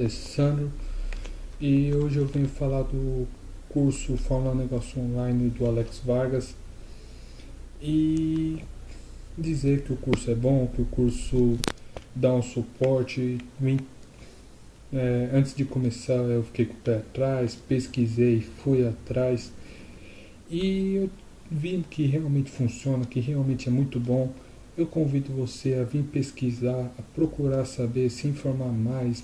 Alessandro, e hoje eu venho falar do curso Fórmula Negócio Online do Alex Vargas e dizer que o curso é bom, que o curso dá um suporte. Antes de começar eu fiquei com o pé atrás, pesquisei, fui atrás e eu vi que realmente funciona, que realmente é muito bom. Eu convido você a vir pesquisar, a procurar saber, se informar mais,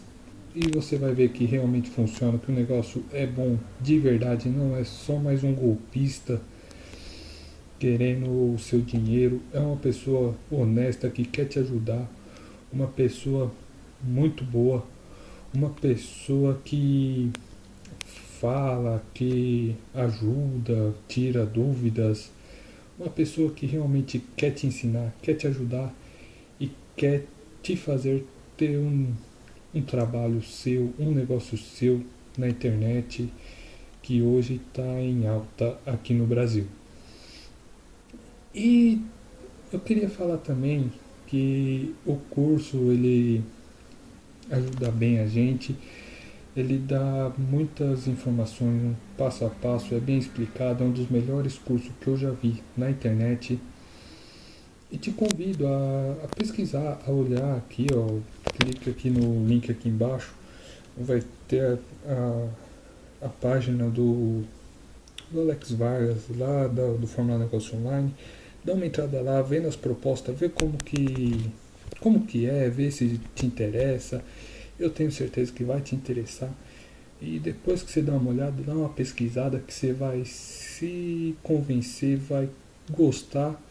e você vai ver que realmente funciona, que o negócio é bom de verdade, não é só mais um golpista querendo o seu dinheiro. É uma pessoa honesta que quer te ajudar, uma pessoa muito boa, uma pessoa que fala, que ajuda, tira dúvidas, uma pessoa que realmente quer te ensinar, quer te ajudar e quer te fazer ter um trabalho seu, um negócio seu na internet que hoje está em alta aqui no Brasil. E eu queria falar também que o curso ele ajuda bem a gente, ele dá muitas informações, um passo a passo, é bem explicado, é um dos melhores cursos que eu já vi na internet. E te convido a pesquisar, a olhar aqui, ó, clica aqui no link aqui embaixo, vai ter a página do Alex Vargas, lá do Fórmula Negócio Online. Dá uma entrada lá, vê nas propostas, vê como que é, vê se te interessa. Eu tenho certeza que vai te interessar. E depois que você dá uma olhada, dá uma pesquisada, que você vai se convencer, vai gostar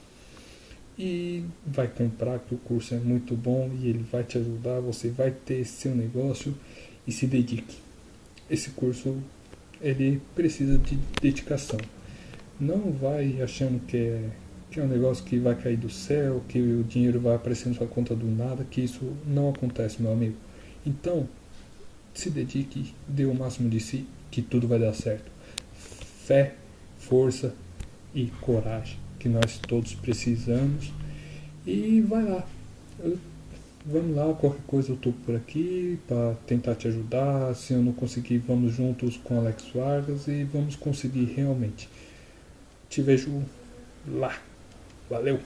e vai comprar, que o curso é muito bom e ele vai te ajudar, você vai ter seu negócio. E se dedique. Esse curso ele precisa de dedicação. Não vai achando que é um negócio que vai cair do céu, que o dinheiro vai aparecer na sua conta do nada, que isso não acontece, meu amigo. Então, se dedique, dê o máximo de si, que tudo vai dar certo. Fé, força e coragem, que nós todos precisamos. E vai lá. Vamos lá, qualquer coisa eu tô por aqui para tentar te ajudar. Se eu não conseguir, vamos juntos com Alex Vargas e vamos conseguir realmente. Te vejo lá. Valeu!